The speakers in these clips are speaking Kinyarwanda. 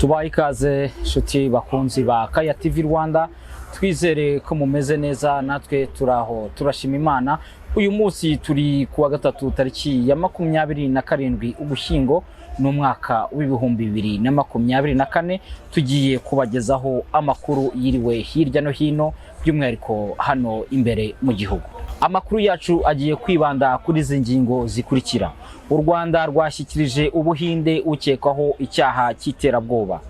Tubaye ikaze shuti bakunzi ba Kaya TV Rwanda, twizere ko mumeze neza, natwe turaho turashima Imana. Uyu munsi turi kuwa gatatu tariki ya 27 Ugushyingo n'umwaka w'ibihumbi 2024, tugiye kubagezaho amakuru yiriwe hirya no hino, by'umwihariko hano imbere mu gihugu. Amakuru yacu agiye kwibanda kuri izi ngingo zikurikira. U Rwanda rwashyikirije Ubuhinde ukekwaho icyaha cy'iterabwoba.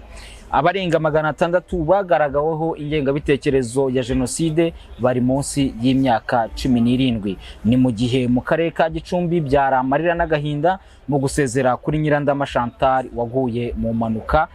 Abarenga 600 bagaragaweho ingengabitekerezo ya jenoside bari munsi y'imyaka 17. Ni mu gihe mu karere ka Gicumbi byara amarira n'agahinda mu gusezera kuri Nyirandama Chantal waguye mu manuka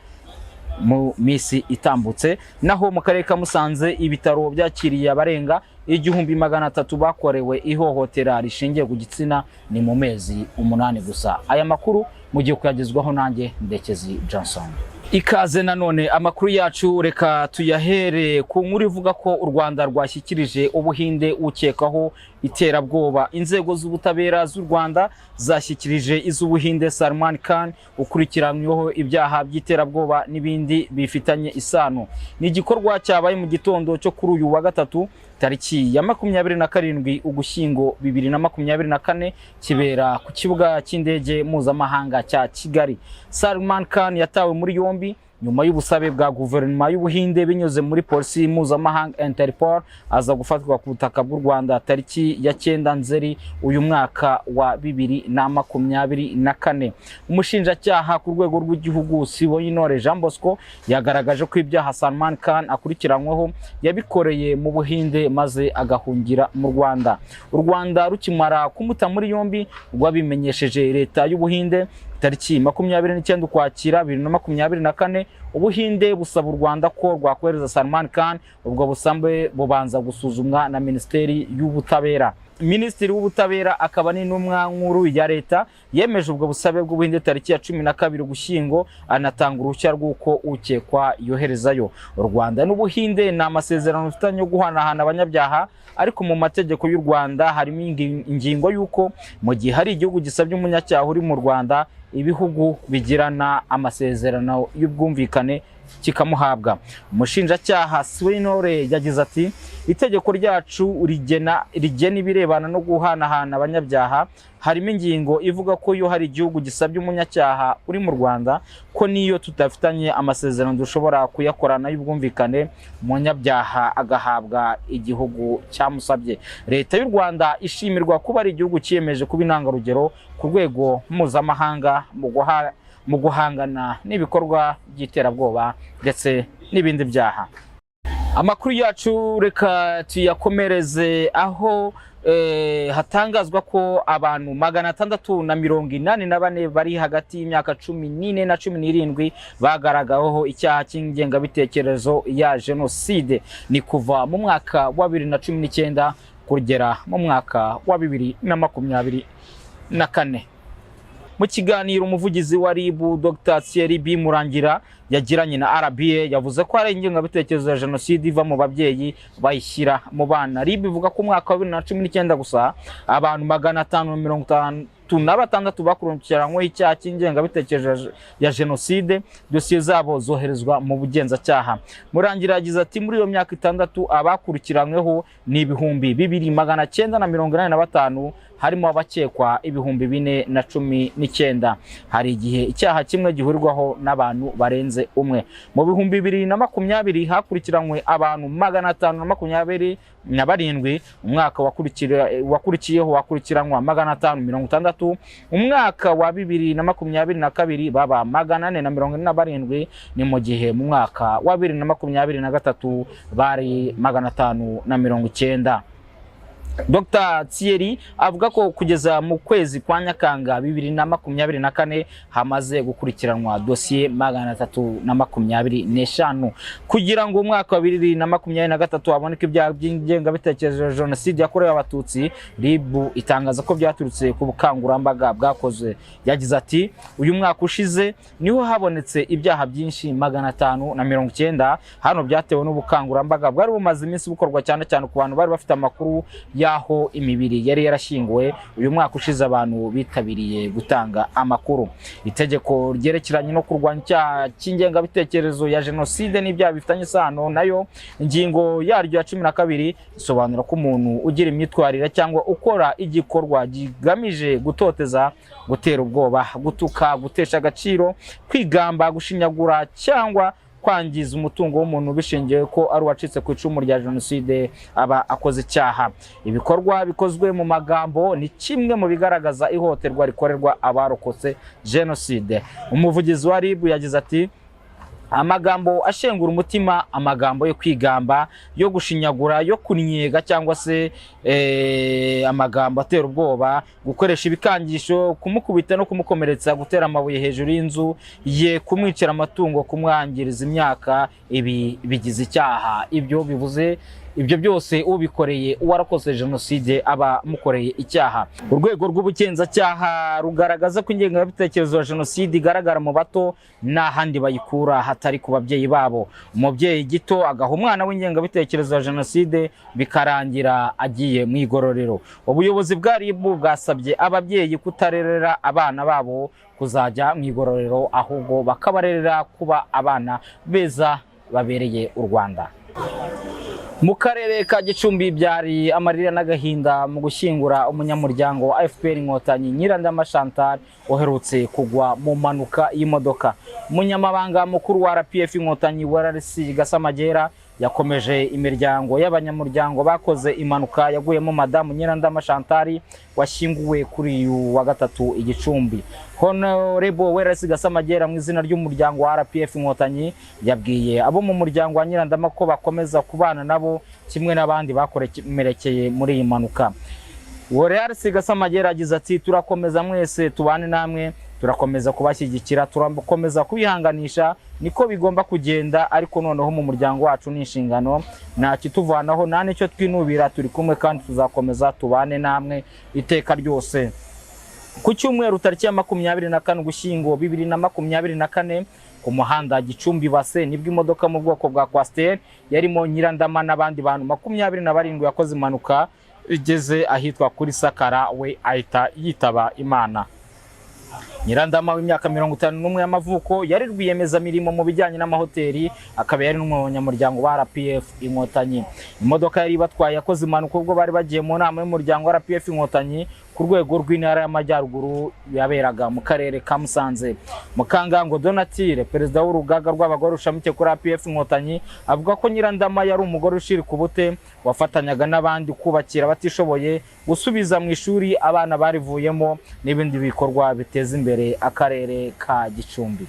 mu misi itambutse. Naho mu karere ka Musanze ibitaro byakiriye abarenga 1300 bakorewe ihohotera rishingiye ku gitsina ni mu mezi 8 gusa. Aya makuru mugiye kuyagezwaho nanjye Ndekezi Johnson. Ikaze nanone amakuru yacu, reka tuyahere ku nkuru ivuga ko u Rwanda rwashyikirije Ubuhinde ukekaho iterabwoba. Inzego z'ubutabera z'u Rwanda zashyikirije iz'Ubuhinde Salman Khan ukurikiranyweho ibyaha by'iterabwoba n'ibindi bifitanye isano. Ni igikorwa cyabaye mu gitondo cyo kuri uyu wa gatatu tariki ya 27 Ugushyingo 2024, kibera ku kibuga cy'indege mpuzamahanga cya Kigali. Salman Khan yatawe muri yombi nyuma y'ubusabe bwa guverinoma y'Ubuhinde binyuze muri polisi mpuzamahanga Interpol, aza gufatwa ku butaka bw'u Rwanda tariki ya 9 Nzeri uyu mwaka wa 2024. Umushinjacyaha ku rwego rw'igihugu Siboyintore Jean Bosco yagaragaje ko ibyaha Salman Khan akurikiranyweho yabikoreye mu Buhinde maze agahungira mu Rwanda. U Rwanda rukimara kumuta muri yombi rwabimenyesheje leta y'Ubuhinde tariki 29 Ukwakira 2024. Ubuhinde busaba u Rwanda ko rwakohereza Salman Khan. Ubwo busambe bubanza gusuzumwa na Minisiteri y'Ubutabera. Minisitiri w'Ubutabera akaba n'intumwa nkuru ya leta yemeje ubwo busabe bw'Ubuhinde tariki ya 12 Ugushyingo, anatanga uruhushya rw'uko ukekwa yoherezayo. U Rwanda n'Ubuhinde ni amasezerano bifitanye yo guhanahana abanyabyaha, ariko mu mategeko y'u Rwanda harimo ingingo y'uko mu gihe hari igihugu gisabye umunyacyaha uri mu Rwanda, ibihugu bigirana amasezerano y'ubwumvikane kikamuhabwa. Umushinjacyaha Siboyintore yagize ati, itegeko ryacu rigena ibirebana no guhanahana abanyabyaha. Harimo ingingo ivuga ko iyo hari igihugu gisabye umunyacyaha uri mu Rwanda ko niyo tutafitanye amasezerano dushobora kuyakorana y'ubwumvikane, umunyabyaha agahabwa igihugu cyamusabye. Leta y'u Rwanda ishimirwa kuba ari igihugu cyiyemeje kuba intangarugero ku rwego mpuzamahanga mu guhangana n'ibikorwa by'iterabwoba ndetse n'ibindi byaha. Amakuru yacu reka tuyakomereze aho hatangazwa ko abantu 684 bari hagati y'imyaka 14 na 17 bagaragaweho icyaha cy'ingengabitekerezo ya jenoside. Ni kuva mu mwaka wa 2019 kugera mu mwaka wa 2024. Mu kiganiro umuvugizi wa RIB Dr Thierry B Murangira yagiranye na RBA yavuze ko ari ingengabitekerezo ya jenoside iva mu babyeyi bayishyira mu bana. RIB ivuga ko umwaka wa 2019 gusa abantu 556 bakurikiranyweho icyaha cy'ingengabitekerezo ya jenoside, dosiye zabo zoherezwa mu bugenzacyaha. Murangira yagize ati, muri iyo myaka 6 abakurikiranyweho ni 2985, harimo abakekwa 4019. Hari igihe icyaha kimwe gihurirwaho n'abantu barenze umwe. Mu 2020 hakurikiranywe abantu 527, umwaka wakurikiyeho wakurikiranwa 560, umwaka wa 2022 baba 447, ni mu gihe mu mwaka wa 2023 bari 590. Dr Thierry avuga ko kugeza mu kwezi kwa Nyakanga 2024 hamaze gukurikiranwa dosiye 325 kugira ngo umwaka wa 2023 haboneke ibyaha by'ingengabitekerezo ya jenoside yakorewe abatutsi. RIB itangaza ko byaturutse ku bukangurambaga bwakoze. Yagize ati, uyu mwaka ushize niho habonetse ibyaha byinshi 590. Hano byatewe n'ubukangurambaga bwari bumaze iminsi bukorwa cyane cyane ku bantu bari bafite amakuru yaho imibiri yari yarashyinguwe uyu mwaka ushize abantu bitabiriye gutanga amakuru. Itegeko ryerekeranye no kurwanya icyaha cy'ingengabitekerezo ya jenoside n'ibyaha bifitanye isano nayo, ingingo yaryo ya 12 isobanura ko umuntu ugira imyitwarire cyangwa ukora igikorwa gigamije gutoteza, gutera ubwoba, gutuka, gutesha agaciro, kwigamba, gushinyagura cyangwa kwangiza umutungo w'umuntu bishingiye ko ari uwacitse ku icumu rya jenoside aba akoze icyaha. Ibikorwa bikozwe mu magambo ni kimwe mu bigaragaza ihohoterwa rikorerwa abarokotse jenoside. Umuvugizi wa RIB yagize ati: amagambo ashengura umutima, amagambo yo kwigamba, yo gushinyagura, yo kunyega cyangwa se amagambo atera ubwoba, gukoresha ibikangisho, kumukubita no kumukomeretsa, gutera amabuye hejuru y'inzu ye, kumwicira amatungo, kumwangiriza imyaka, ibi bigize icyaha. Ibyo byose ubikoreye uwarakoze jenoside aba mukoreye icyaha. Urwego rw'ubugenzacyaha rugaragaza ko ingengabitekerezo ya jenoside igaragara mu bato n'ahandi bayikura hatari ku babyeyi babo. Umubyeyi gito agaha umwana w'ingengabitekerezo ya jenoside bikarangira agiye mu igororero. Ubuyobozi bwa RIB bwasabye ababyeyi kutarerera abana babo kuzajya mu igororero, ahubwo bakabarerera kuba abana beza babereye u Rwanda. Mu karere ka Gicumbi byari amarira n'agahinda mu gushyingura umunyamuryango wa FPR Inkotanyi Nyirandama Chantal uherutse kugwa mu mpanuka y'imodoka. Umunyamabanga mukuru wa RPF Inkotanyi Wararisi Gasamagera yakomeje imiryango y'abanyamuryango bakoze impanuka yaguyemo Madamu Nyirandama Chantal washyinguwe kuri uyu wa gatatu Igicumbi. Honorable Wararisi Gasamagera mu izina ry'umuryango wa RPF Inkotanyi yabwiye abo mu muryango wa Nyirandama ko bakomeza kubana nabo kimwe n'abandi bakomerekeye muri iyi mpanuka. Wararisi Gasamagera agize ati: turakomeza mwese tubane namwe, turakomeza kubashyigikira, turakomeza kubihanganisha, niko bigomba kugenda, ariko noneho mu muryango wacu n'inshingano nta kituvanaho, nta nicyo twinubira, turi kumwe kandi tuzakomeza tubane namwe iteka ryose. Ku cyumweru tariki ya 24 Ugushyingo 2024 ku muhanda Gicumbi Base nibwo imodoka mu bwoko bwa Coaster yarimo Nyirandama n'abandi bantu 27 yakoze impanuka igeze ahitwa kuri Sakara, we ahita yitaba Imana. Nyirandama w'imyaka 51 y'amavuko yari rwiyemeza mirimo mu bijyanye n'amahoteli, akaba yari n'umunyamuryango wa RPF Inkotanyi. Imodoka yari batwaye yakoze impanuka ubwo bari bagiye mu nama y'umuryango wa RPF Inkotanyi ku rwego rw'intara y'Amajyaruguru yaberaga mu karere ka Musanze. Mukangango Donatille, perezida w'urugaga rw'abagore rushamike kuri RPF Inkotanyi, avuga ko Nyirandama yari umugore ushirika ubute wafatanyaga n'abandi kubakira batishoboye, gusubiza mu ishuri abana barivuyemo n'ibindi bikorwa biteza imbere akarere ka Gicumbi.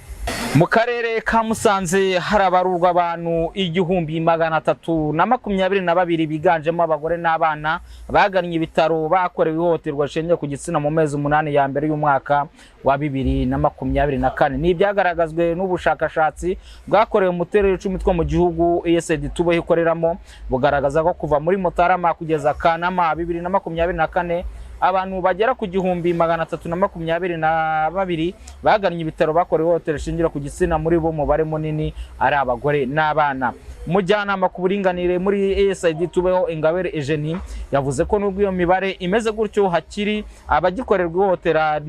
Mu karere ka Musanze harabarurwa abantu 1322 biganjemo abagore n'abana bagannye ibitaro bakorewe ihohoterwa rishingiye ku gitsina mu mezi 8 ya mbere y'umwaka wa 2024. Ni byagaragazwe n'ubushakashatsi bwakorewe mu turere 10 two mu gihugu ESD tubaho ikoreramo, bugaragaza ko kuva muri Mutarama kugeza Kanama 2024 abantu bagera ku 1322 bagannye ibitaro bakorewe ihohoterwa rishingiye ku gitsina, muri bo mubare munini ari abagore n'abana. Umujyanama ku buringanire muri ESD tubeho Ingabire Eugenie yavuze ko nubwo iyo mibare imeze gutyo hakiri abagikorerwa ihohotera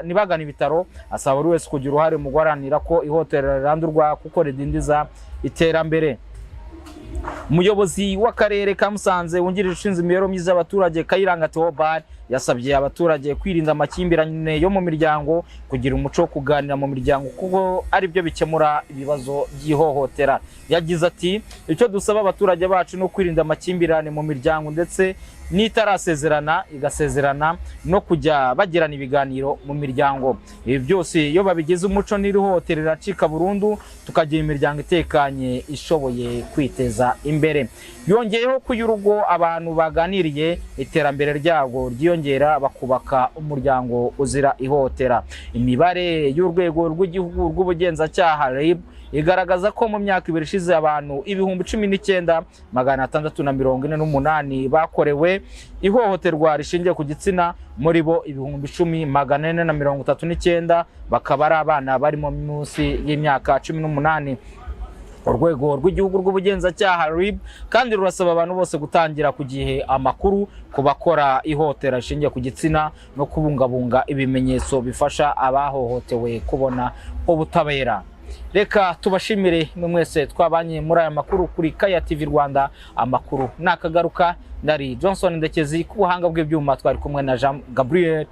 nibagana ibitaro, asaba buri wese kugira uruhare mu guharanira ko ihohotera rirandurwa kuko ridindiza iterambere. Umuyobozi w'akarere ka Musanze wungirije ushinzwe imibereho myiza y'abaturage Kayiranga Theobald yasabye abaturage kwirinda amakimbirane yo mu miryango, kugira umuco wo kuganira mu miryango kuko ari byo bikemura ibibazo by'ihohotera. Yagize ati: icyo dusaba abaturage bacu no kwirinda amakimbirane mu miryango ndetse n'itarasezerana igasezerana no kujya bagirana ibiganiro mu miryango. Ibi byose iyo babigize umuco n'irihohotera riracika burundu, tukagira imiryango itekanye ishoboye kwiteza imbere. Yongeyeho ko urugo abantu baganiriye iterambere ryago ryiyongera bakubaka umuryango uzira ihohotera. Imibare y'urwego rw'igihugu rw'ubugenzacyaha RIB igaragaza ko mu myaka 2 ishize abantu 19,648 bakorewe ihohoterwa rishingiye ku gitsina, muri bo 10,439 bakaba ari abana barimo munsi y'imyaka 18. urwego rw'igihugu rw'ubugenzacyaha RIB kandi rurasaba abantu bose gutangira ku gihe amakuru ku bakora ihotera rishingiye ku gitsina no kubungabunga ibimenyetso bifasha abahohotewe kubona ubutabera. Reka tubashimire mwese twabanye muri aya makuru kuri Kaya TV Rwanda. Amakuru nakagaruka, ndari Johnson Ndekezi, ku buhanga bw'ibyuma twari kumwe na Jean Gabriel